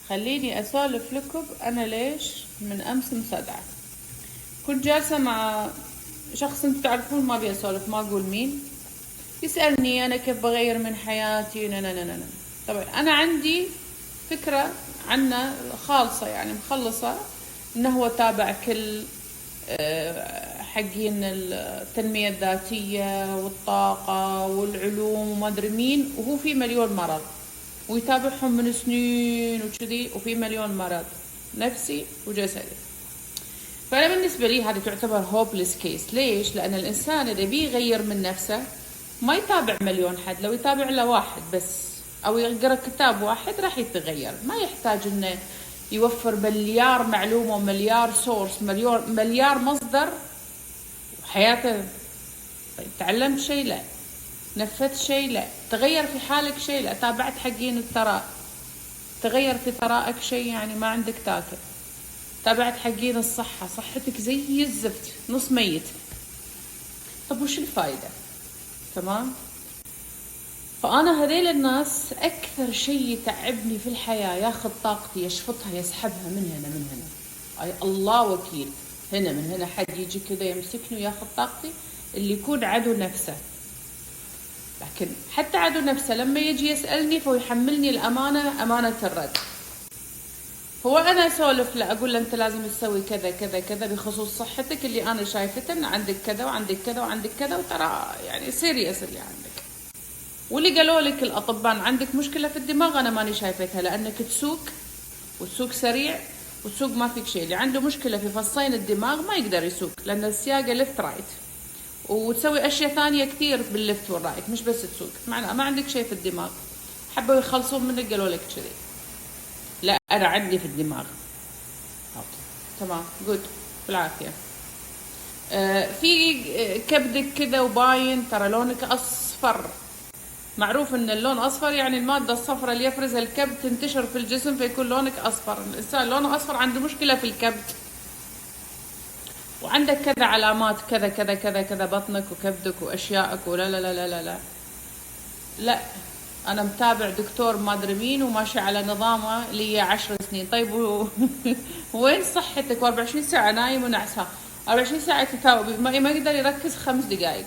خليني أسولف لكم أنا ليش من أمس مصدعة. كنت جالسة مع شخص انتم تعرفون، ما أبي أسولف، ما أقول مين، يسألني أنا كيف بغير من حياتي. نا. طبعا أنا عندي فكرة عنه خالصة، يعني مخلصة، إنه هو تابع كل حقين التنمية الذاتية والطاقة والعلوم وما أدري مين، وهو في مليون مرض ويتابعهم من سنين وكذي، وفي مليون مرض نفسي وجسدي. فأنا بالنسبة لي هذه تعتبر هوبلس كيس. ليش؟ لأن الإنسان إذا بيغير من نفسه ما يتابع مليون حد، لو يتابع له واحد بس أو يقرأ كتاب واحد راح يتغير. ما يحتاج إنه يوفر مليار معلومة ومليار سورس، مليار مصدر وحياته. طيب تعلمت شيء؟ لا. نفذت شيء؟ لا. تغير في حالك شيء؟ لا. تابعت حقين الثراء، تغير في ثرائك شيء؟ يعني ما عندك تاكل. تابعت حقين الصحة، صحتك زي الزفت، نص ميت. طب وش الفايدة؟ تمام. فأنا هذيل الناس أكثر شيء يتعبني في الحياة، ياخذ طاقتي، يشفطها، يسحبها من هنا من هنا. أي الله وكيل، هنا من هنا حد يجي كذا يمسكني وياخذ طاقتي، اللي يكون عدو نفسه. لكن حتى عدو نفسه لما يجي يسألني فهو يحملني الأمانة، أمانة الرد. هو أنا أسولف له، أقول له أنت لازم تسوي كذا كذا كذا بخصوص صحتك، اللي أنا شايفته أن عندك كذا وعندك كذا وعندك كذا، وترى يعني سيريس اللي عندك. واللي قالوا لك الأطباء عندك مشكلة في الدماغ أنا ماني شايفتها، لأنك تسوق وتسوق سريع وتسوق ما فيك شيء. اللي عنده مشكلة في فصين الدماغ ما يقدر يسوق، لأن السياقة ليفت رايت، وتسوي أشياء ثانية كثير بالليفت والرايت، مش بس تسوق. معناه ما عندك شيء في الدماغ. حبوا يخلصون منك قالوا لك كذي. لا، أنا عندي في الدماغ. تمام، جود، بالعافية. في كبدك كذا وباين، ترى لونك أصفر. معروف ان اللون اصفر يعني المادة الصفراء اللي يفرزها الكبد تنتشر في الجسم فيكون لونك اصفر. الانسان لونه اصفر عنده مشكلة في الكبد، وعندك كذا علامات، كذا كذا كذا كذا، بطنك وكبدك واشيائك، ولا لا لا لا لا لا لا. انا متابع دكتور ما ادري مين وماشي على نظامه لي 10 سنين. طيب وين صحتك؟ 24 ساعة نايم ونعسان، 24 ساعة تتاوب، ما يقدر يركز 5 دقائق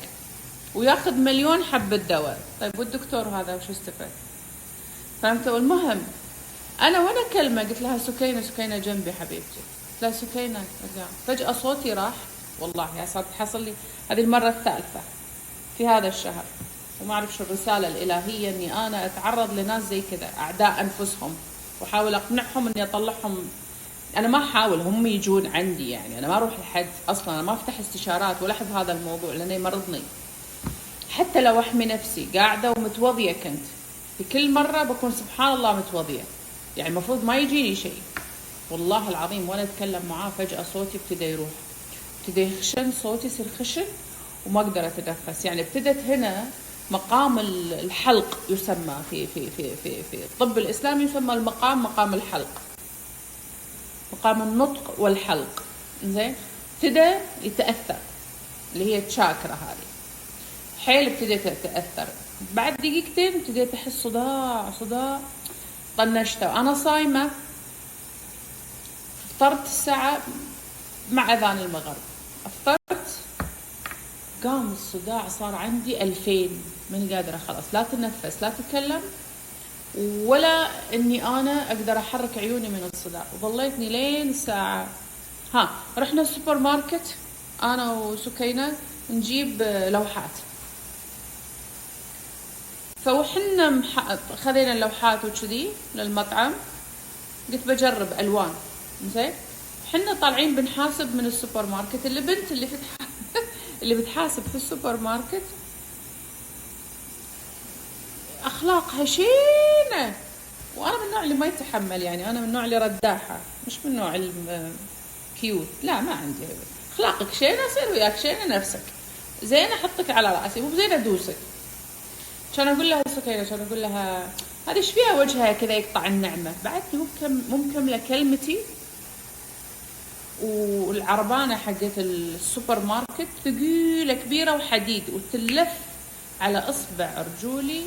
وياخذ مليون حبة دواء. طيب والدكتور هذا وش استفاد؟ فهمتوا؟ المهم انا وانا كلمة قلت لها سكينة، سكينة جنبي حبيبتي. لا سكينة، فجأة صوتي راح. والله يا صار حصل لي هذه المرة الثالثة في هذا الشهر، وما اعرف شو الرسالة الالهية اني انا اتعرض لناس زي كذا، اعداء انفسهم، واحاول اقنعهم اني اطلعهم. انا ما احاول، هم يجون عندي. يعني انا ما اروح لحد اصلا، انا ما افتح استشارات ولا احب هذا الموضوع لانه يمرضني. حتى لو احمي نفسي قاعدة ومتوضية، كنت في كل مرة بكون سبحان الله متوضية، يعني المفروض ما يجيني شيء. والله العظيم وانا اتكلم معاه فجأة صوتي ابتدى يروح، ابتدى يخشن، صوتي يصير خشن وما اقدر اتنفس. يعني ابتدت هنا مقام الحلق، يسمى في الطب الاسلامي يسمى المقام مقام الحلق، مقام النطق والحلق. زين، ابتدى يتأثر، اللي هي الشاكرا هذه حيل ابتديت اتأثر. بعد دقيقتين ابتديت احس صداع. طنشت انا صايمة، فطرت الساعة مع اذان المغرب، افطرت، قام الصداع صار عندي 2000، ماني قادرة خلاص، لا تنفس لا تتكلم ولا اني انا اقدر احرك عيوني من الصداع. وظليتني لين الساعة رحنا السوبر ماركت انا وسكينة نجيب لوحات. فوحنا خذينا اللوحات وكذي للمطعم، قلت بجرب الوان. زين، حنا طالعين بنحاسب من السوبر ماركت، البنت اللي بتحاسب في السوبر ماركت اخلاقها شينه، وانا من النوع اللي ما يتحمل. يعني انا من النوع اللي رداحه، مش من النوع الكيوت. لا، ما عندي اخلاقك شينه، اصير وياك شينه نفسك. زين احطك على راسي، مو زين ادوسك. كان اقول لها سكينة، كان اقول لها هذه ايش فيها وجهها كذا يقطع النعمة. بعدني مو مكملة كلمتي، والعربانة حقت السوبر ماركت ثقيلة كبيرة وحديد، وتلف على اصبع رجولي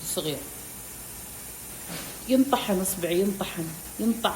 الصغير. ينطحن اصبعي، ينطحن، ينطع